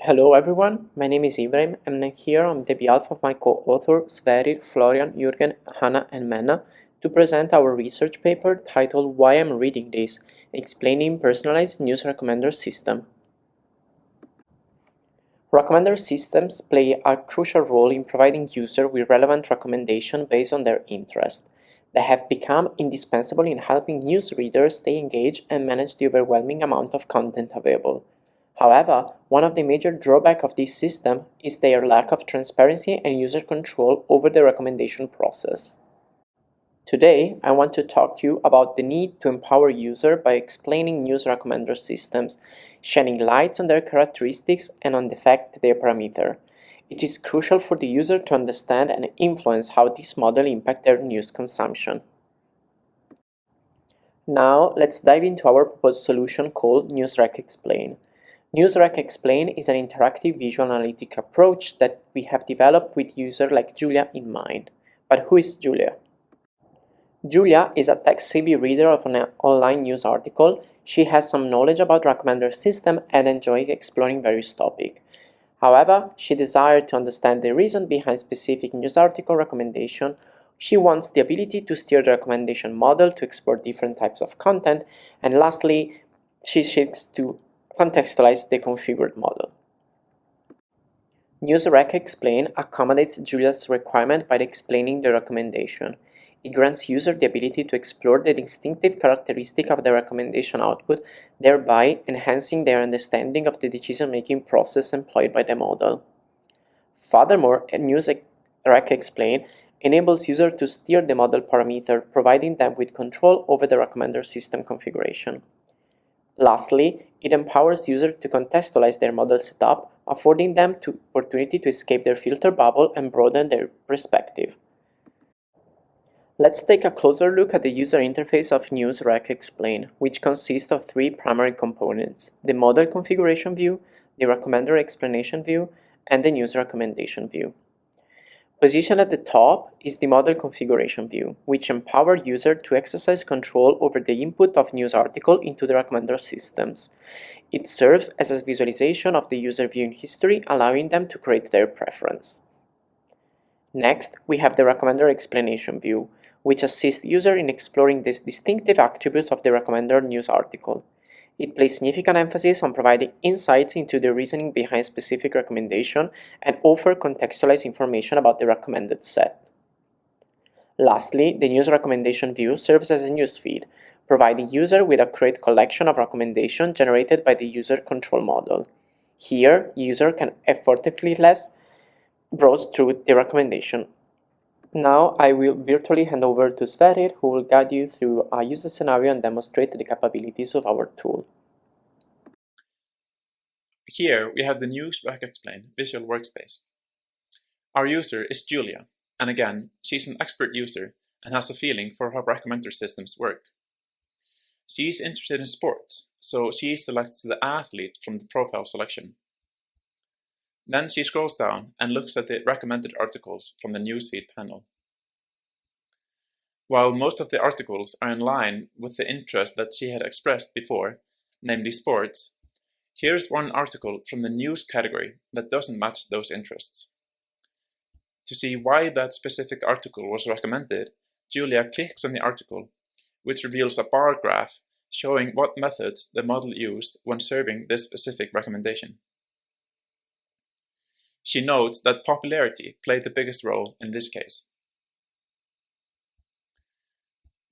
Hello everyone, my name is Ibrahim and I'm here on the behalf of my co-author Sverrir, Florian, Jürgen, Hanna and Menna to present our research paper titled Why I'm Reading This, Explaining Personalized News Recommender System. Recommender systems play a crucial role in providing users with relevant recommendations based on their interest. They have become indispensable in helping news readers stay engaged and manage the overwhelming amount of content available. However, one of the major drawbacks of this system is their lack of transparency and user control over the recommendation process. Today, I want to talk to you about the need to empower users by explaining news recommender systems, shedding light on their characteristics and on the fact their parameter. It is crucial for the user to understand and influence how this model impacts their news consumption. Now, let's dive into our proposed solution called NewsRec Explain. NewsRec Explain is an interactive visual analytic approach that we have developed with users like Julia in mind. But who is Julia? Julia is a tech-savvy reader of an online news article. She has some knowledge about recommender system and enjoys exploring various topics. However, she desires to understand the reason behind specific news article recommendation. She wants the ability to steer the recommendation model to explore different types of content. And lastly, she seeks to contextualize the configured model. NewsRec Explain accommodates Julia's requirement by explaining the recommendation. It grants users the ability to explore the distinctive characteristic of the recommendation output, thereby enhancing their understanding of the decision-making process employed by the model. Furthermore, NewsRec Explain enables users to steer the model parameter, providing them with control over the recommender system configuration. Lastly, it empowers users to contextualize their model setup, affording them the opportunity to escape their filter bubble and broaden their perspective. Let's take a closer look at the user interface of NewsRec Explain, which consists of three primary components: the model configuration view, the recommender explanation view, and the news recommendation view. Positioned at the top is the model configuration view, which empowers users to exercise control over the input of news articles into the recommender systems. It serves as a visualization of the user viewing history, allowing them to create their preference. Next, we have the recommender explanation view, which assists users in exploring the distinctive attributes of the recommender news article. It places significant emphasis on providing insights into the reasoning behind specific recommendation and offers contextualized information about the recommended set. Lastly, the news recommendation view serves as a news feed, providing users with a accurate collection of recommendations generated by the user control model. Here, users can effortlessly browse through the recommendation. Now I will virtually hand over to Sverrir, who will guide you through a user scenario and demonstrate the capabilities of our tool. Here we have the NewsRec Explain visual workspace. Our user is Julia, and again, she's an expert user and has a feeling for how recommender systems work. She's interested in sports, so she selects the athlete from the profile selection. Then she scrolls down and looks at the recommended articles from the newsfeed panel. While most of the articles are in line with the interest that she had expressed before, namely sports, here's one article from the news category that doesn't match those interests. To see why that specific article was recommended, Julia clicks on the article, which reveals a bar graph showing what methods the model used when serving this specific recommendation. She notes that popularity played the biggest role in this case.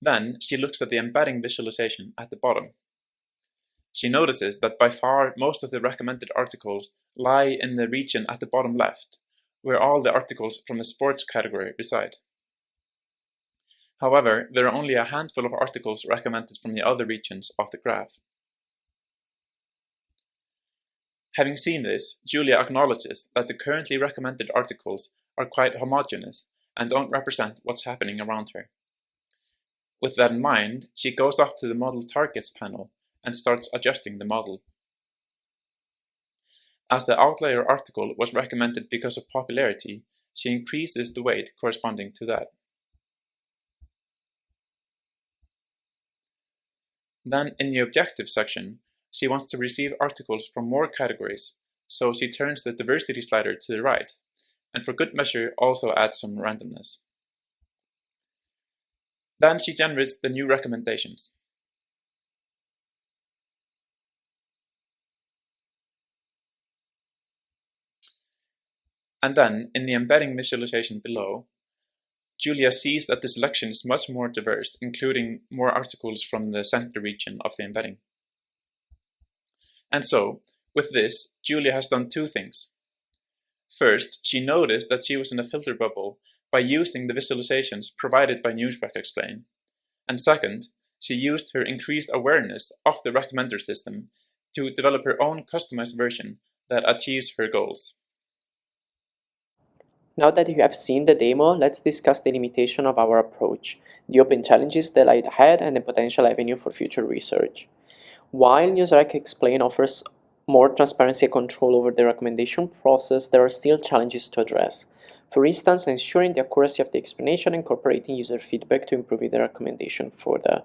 Then she looks at the embedding visualization at the bottom. She notices that by far most of the recommended articles lie in the region at the bottom left, where all the articles from the sports category reside. However, there are only a handful of articles recommended from the other regions of the graph. Having seen this, Julia acknowledges that the currently recommended articles are quite homogeneous and don't represent what's happening around her. With that in mind, she goes up to the Model Targets panel and starts adjusting the model. As the outlier article was recommended because of popularity, she increases the weight corresponding to that. Then, in the objective section, she wants to receive articles from more categories, so she turns the diversity slider to the right, and for good measure also adds some randomness. Then she generates the new recommendations. And then, in the embedding visualization below, Julia sees that the selection is much more diverse, including more articles from the center region of the embedding. And so, with this, Julia has done two things. First, she noticed that she was in a filter bubble by using the visualizations provided by NewsRecExplain. And second, she used her increased awareness of the recommender system to develop her own customized version that achieves her goals. Now that you have seen the demo, let's discuss the limitation of our approach, the open challenges that lie ahead, and the potential avenue for future research. While NewsRecExplain offers more transparency and control over the recommendation process, there are still challenges to address. For instance, ensuring the accuracy of the explanation and incorporating user feedback to improve the recommendation further.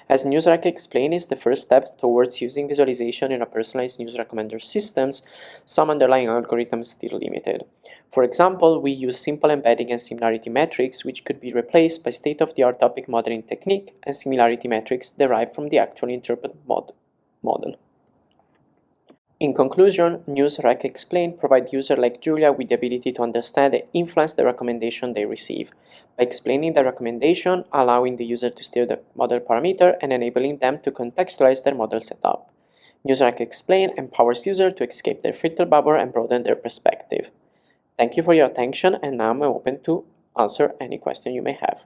As NewsRecExplain is the first step towards using visualization in a personalized news recommender systems, some underlying algorithms are still limited. For example, we use simple embedding and similarity metrics, which could be replaced by state-of-the-art topic modeling technique and similarity metrics derived from the actual interpreted model. In conclusion, NewsRecExplain provides users like Julia with the ability to understand and influence the recommendation they receive, by explaining the recommendation, allowing the user to steer the model parameter, and enabling them to contextualize their model setup. NewsRecExplain empowers users to escape their filter bubble and broaden their perspective. Thank you for your attention, and now I'm open to answer any question you may have.